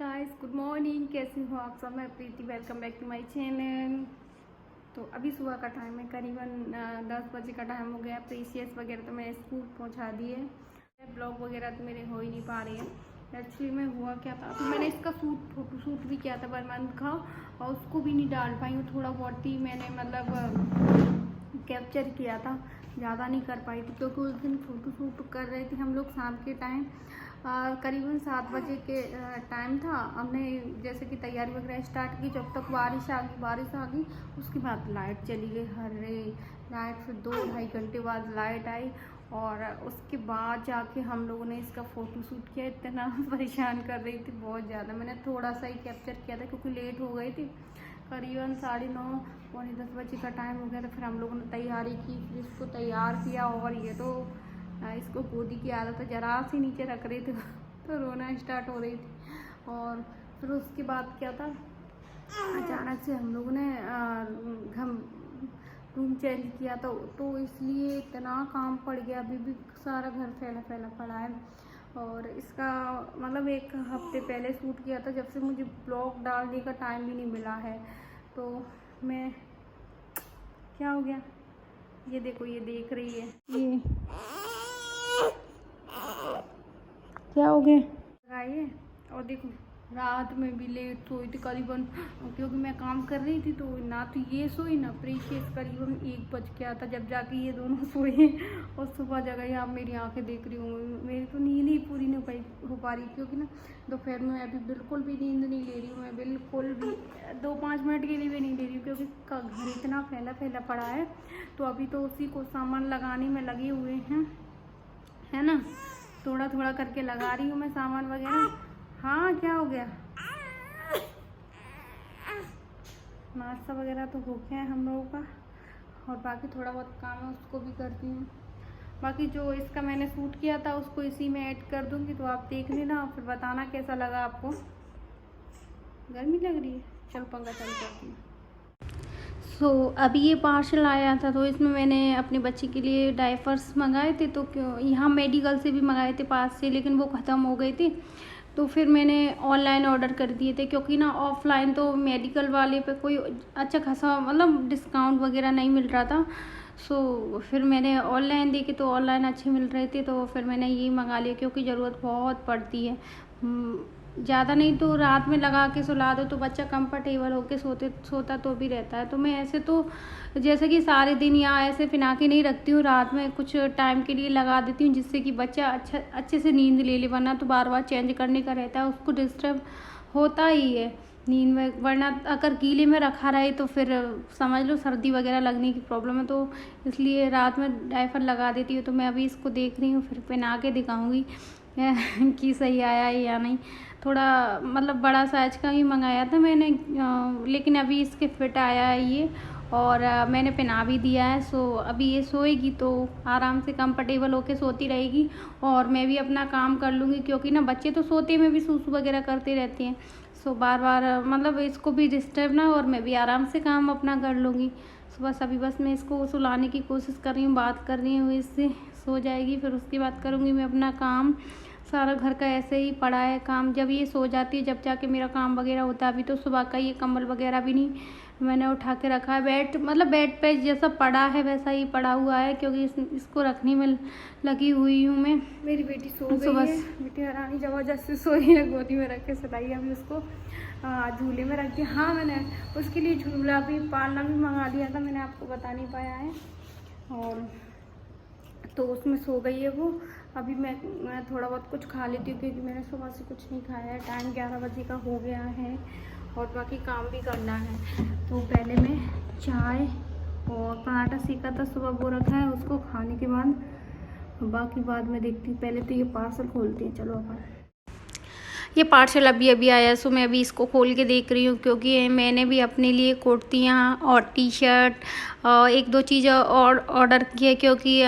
Guys, good morning. कैसे हो आप सब? मैं Preeti, welcome back to my channel. तो अभी सुबह का टाइम है, करीबन 10 बजे का टाइम हो गया। प्रीशियस वगैरह तो मैंने स्कूल पहुंचा दिए। ब्लॉग वगैरह तो मेरे हो ही नहीं पा रही है। एक्चुअली में हुआ क्या था, अभी मैंने इसका फोटो शूट भी किया था 1 मंथ का, और उसको भी नहीं डाल पाई हूँ। थोड़ा बहुत ही मैंने मतलब कैप्चर किया था, ज़्यादा नहीं कर पाई थी क्योंकि उस दिन फ़ोटो शूट कर रहे थे हम लोग शाम के टाइम। करीबन 7 बजे के टाइम था। हमने जैसे कि तैयारी वगैरह स्टार्ट की, जब तक बारिश आ गई। उसके बाद लाइट चली गई। हरे लाइट फिर 2-2.5 घंटे बाद लाइट आई, और उसके बाद जाके हम लोगों ने इसका फ़ोटो शूट किया। इतना परेशान कर रही थी बहुत ज़्यादा। मैंने थोड़ा सा ही कैप्चर किया था क्योंकि लेट हो गई थी। करीबन 9:30 पौने 10 बजे का टाइम हो गया था। फिर हम लोगों ने तैयारी की, फिर इसको तैयार किया, और ये तो इसको गोदी की आदत है, जरा सी नीचे रख रही थी तो रोना स्टार्ट हो रही थी। और फिर उसके बाद क्या था, अचानक से हम लोगों ने हम रूम चेंज किया था, तो इसलिए इतना काम पड़ गया। अभी भी सारा घर फैला फैला पड़ा है। और इसका मतलब 1 हफ्ते पहले शूट किया था, जब से मुझे ब्लॉग डालने का टाइम भी नहीं मिला है। तो मैं क्या हो गया, ये देखो, ये देख रही है, ये क्या हो गया लगाइए। और देखो, रात में भी लेट सोई थी करीबन, क्योंकि मैं काम कर रही थी। तो ना तो ये सोई ना प्रीशियस। करीबन 1 बज गया था जब जाके ये दोनों सोए। और सुबह जगह आप मेरी आंखें देख रही होंगी, मेरी तो नींद ही पूरी नहीं हो पा रही, क्योंकि ना दोपहर में अभी बिल्कुल भी नींद नहीं ले रही हूँ मैं, बिल्कुल भी 2-5 मिनट के लिए भी नहीं ले रही हूँ, क्योंकि घर इतना फैला फैला पड़ा है। तो अभी तो उसी को सामान लगाने में लगे हुए हैं, है ना। थोड़ा थोड़ा करके लगा रही हूँ मैं सामान वगैरह। हाँ, क्या हो गया? नाश्ता वगैरह तो हो गया है हम लोगों का, और बाकी थोड़ा बहुत काम है उसको भी करती हूँ। बाकी जो इसका मैंने शूट किया था उसको इसी में ऐड कर दूँगी, तो आप देख लेना और फिर बताना कैसा लगा आपको। गर्मी लग रही है, चलो पंखा चालू करती हूँ। अभी ये पार्सल आया था, तो इसमें मैंने अपने बच्चे के लिए डायपर्स मंगाए थे। तो क्यों, यहाँ मेडिकल से भी मंगाए थे पास से, लेकिन वो ख़त्म हो गए थे। तो फिर मैंने ऑनलाइन ऑर्डर कर दिए थे, क्योंकि ना ऑफ़लाइन तो मेडिकल वाले पे कोई अच्छा खासा मतलब डिस्काउंट वगैरह नहीं मिल रहा था। फिर मैंने ऑनलाइन देखे तो ऑनलाइन अच्छे मिल रहे थे, तो फिर मैंने ये मंगा लिया, क्योंकि ज़रूरत बहुत पड़ती है। ज़्यादा नहीं तो रात में लगा के सुला दो तो बच्चा कंफर्टेबल होके सोता तो भी रहता है। तो मैं ऐसे तो जैसे कि सारे दिन या ऐसे पिना के नहीं रखती हूँ, रात में कुछ टाइम के लिए लगा देती हूँ, जिससे कि बच्चा अच्छे से नींद ले ले। वरना तो बार बार चेंज करने का रहता है, उसको डिस्टर्ब होता ही है नींद में। वरना अगर गीले में रखा रहे तो फिर समझ लो सर्दी वगैरह लगने की प्रॉब्लम है। तो इसलिए रात में डायपर लगा देती हूँ। तो मैं अभी इसको देख रही हूँ, फिर पहना के दिखाऊँगी कि सही आया है या नहीं। थोड़ा मतलब बड़ा साइज का ही मंगाया था मैंने, लेकिन अभी इसके फिट आया है ये, और मैंने पहना भी दिया है। अभी ये सोएगी तो आराम से कंफर्टेबल होके सोती रहेगी, और मैं भी अपना काम कर लूँगी, क्योंकि ना बच्चे तो सोते में भी सूसू वगैरह करते रहते हैं। बार बार मतलब इसको भी डिस्टर्ब ना, और मैं भी आराम से काम अपना कर लूँगी। अभी बस मैं इसको सुलाने की कोशिश कर रही हूँ, बात कर रही हूँ इससे, सो जाएगी। फिर उसके बाद करूँगी मैं अपना काम। सारा घर का ऐसे ही पड़ा है काम, जब ये सो जाती है जब जाके मेरा काम वगैरह होता है। अभी तो सुबह का ये कंबल वगैरह भी नहीं मैंने उठा के रखा है। बेड पे जैसा पड़ा है वैसा ही पड़ा हुआ है, क्योंकि इसको रखने में लगी हुई हूँ मैं। मेरी बेटी सो गई है, बेटी रानी जबरदस्ती सोई है, गोदी में रख के सुलाई। अभी उसको झूले में रख दिया। हाँ, मैंने उसके लिए झूला भी पालना भी मंगा लिया था, मैंने आपको बता नहीं पाया है। और तो उसमें सो गई है वो। अभी मैं थोड़ा बहुत कुछ खा लेती हूँ, क्योंकि मैंने सुबह से कुछ नहीं खाया है। टाइम 11 बजे का हो गया है, और बाकी काम भी करना है। तो पहले मैं चाय और पराठा सेका था सुबह, वो रखा है, उसको खाने के बाद बाकी बाद में देखती हूँ। पहले तो ये पार्सल खोलती है। चलो अपन, ये पार्सल अभी आया, सो मैं अभी इसको खोल के देख रही हूँ, क्योंकि मैंने भी अपने लिए कुर्तियाँ और टी शर्ट 1-2 चीज़ और ऑर्डर की है, क्योंकि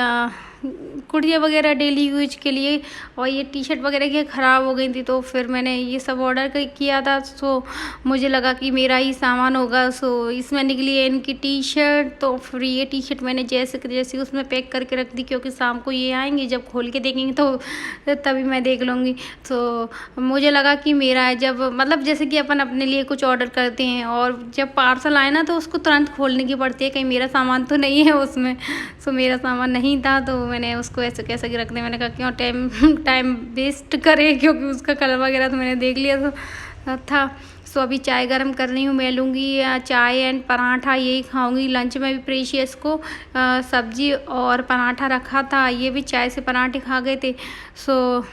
कुर्तियाँ वगैरह डेली यूज के लिए, और ये टी शर्ट वगैरह की ख़राब हो गई थी, तो फिर मैंने ये सब ऑर्डर किया था। सो मुझे लगा कि मेरा ही सामान होगा। सो इसमें निकली है इनकी टी शर्ट, तो फिर ये टी शर्ट मैंने जैसे उसमें पैक करके रख दी, क्योंकि शाम को ये आएंगे, जब खोल के देखेंगे तो तभी मैं देख लूँगी। तो मुझे लगा कि मेरा है, जब मतलब जैसे कि अपन अपने लिए कुछ ऑर्डर करते हैं और जब पार्सल आए ना तो उसको तुरंत खोलने की पड़ती है, कहीं मेरा सामान तो नहीं है उसमें। सो मेरा सामान नहीं था, तो मैंने उसको ऐसे कैसे रख दिया। मैंने कहा क्यों टाइम वेस्ट करे, क्योंकि उसका कलर वगैरह तो मैंने देख लिया था। सो अभी चाय गरम कर रही हूँ। मैं लूँगी चाय एंड पराठा, यही खाऊंगी लंच में भी। प्रेशियस को सब्जी और पराठा रखा था, ये भी चाय से पराठे खा गए थे। सो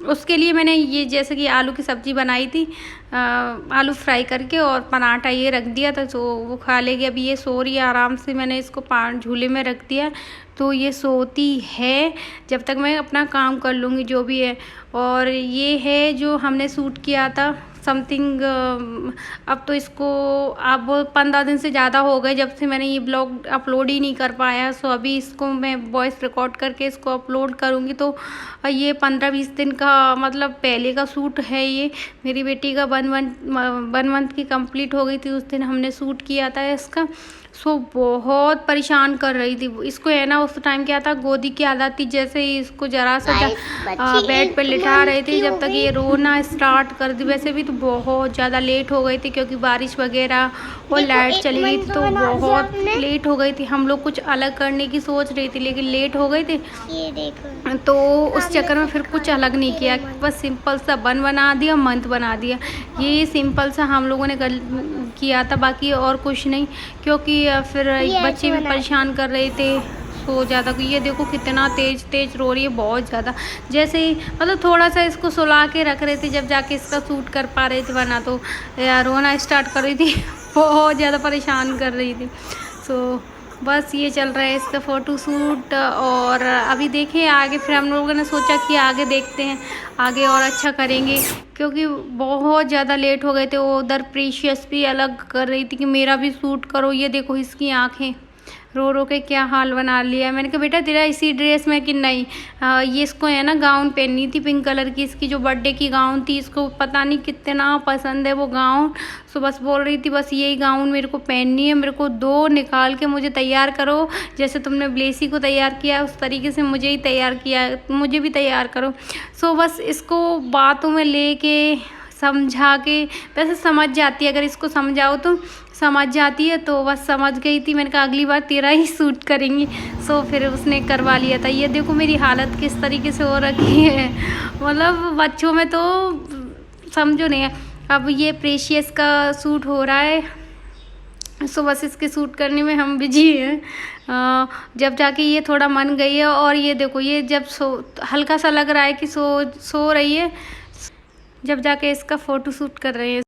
उसके लिए मैंने ये जैसे कि आलू की सब्ज़ी बनाई थी, आलू फ्राई करके, और पराठा ये रख दिया था, तो वो खा लेगी। अभी ये सो रही है आराम से, मैंने इसको झूले में रख दिया, तो ये सोती है जब तक मैं अपना काम कर लूँगी जो भी है। और ये है जो हमने शूट किया था समथिंग, अब तो इसको अब 15 दिन से ज़्यादा हो गए जब से मैंने ये ब्लॉग अपलोड ही नहीं कर पाया। सो अभी इसको मैं वॉइस रिकॉर्ड करके इसको अपलोड करूँगी, तो ये 15-20 दिन का मतलब पहले का शूट है। ये मेरी बेटी का 1 मंथ की कंप्लीट हो गई थी, उस दिन हमने शूट किया था इसका। सो बहुत परेशान कर रही थी इसको, है ना। उस टाइम क्या था, गोदी की आदत थी, जैसे ही इसको जरा सा बेड पर लिटा रहे थे, जब तक ये रोना स्टार्ट कर दी। वैसे भी तो बहुत ज़्यादा लेट हो गई थी, क्योंकि बारिश वगैरह और लाइट चली गई थी, तो बहुत लेट हो गई थी। हम लोग कुछ अलग करने की सोच रही थी, लेकिन लेट हो गए थे, ये देखो। तो उस चक्कर में फिर कुछ अलग नहीं किया, बस सिंपल सा बन बना दिया, मंथ बना दिया। ये सिंपल सा हम लोगों ने किया था, बाकी और कुछ नहीं, क्योंकि फिर बच्चे भी परेशान कर रहे थे सो ज़्यादा। ये देखो कितना तेज रो रही है, बहुत ज़्यादा। जैसे ही मतलब थोड़ा सा इसको सुला के रख रहे थे, जब जाके इसका शूट कर पा रहे थे, वरना तो रोना स्टार्ट कर रही थी बहुत ज़्यादा परेशान कर रही थी। सो बस ये चल रहा है इसका फ़ोटो शूट। और अभी देखें आगे, फिर हम लोगों ने सोचा कि आगे देखते हैं, आगे और अच्छा करेंगे, क्योंकि बहुत ज़्यादा लेट हो गए थे। वो उधर प्रीशियस भी अलग कर रही थी कि मेरा भी शूट करो। ये देखो इसकी आंखें रो रो के क्या हाल बना लिया। मैंने कहा बेटा तेरा इसी ड्रेस में कि नहीं, ये इसको है ना गाउन पहननी थी पिंक कलर की, इसकी जो बर्थडे की गाउन थी, इसको पता नहीं कितना पसंद है वो गाउन। सो बस बोल रही थी बस यही गाउन मेरे को पहननी है, मेरे को दो निकाल के मुझे तैयार करो, जैसे तुमने ब्लेसी को तैयार किया उस तरीके से मुझे ही तैयार किया, मुझे भी तैयार करो। सो बस इसको बातों में लेके समझा के, वैसे समझ जाती है, अगर इसको समझाओ तो समझ जाती है, तो बस समझ गई थी। मैंने कहा अगली बार तेरा ही शूट करेंगी। सो फिर उसने करवा लिया था। ये देखो मेरी हालत किस तरीके से हो रखी है, मतलब बच्चों में तो समझो नहीं है। अब ये प्रेशियस का शूट हो रहा है, सो बस इसके शूट करने में हम बिजी हैं। जब जाके ये थोड़ा मन गई है, और ये देखो ये जब हल्का सा लग रहा है कि सो रही है, जब जाके इसका फ़ोटो शूट कर रहे हैं।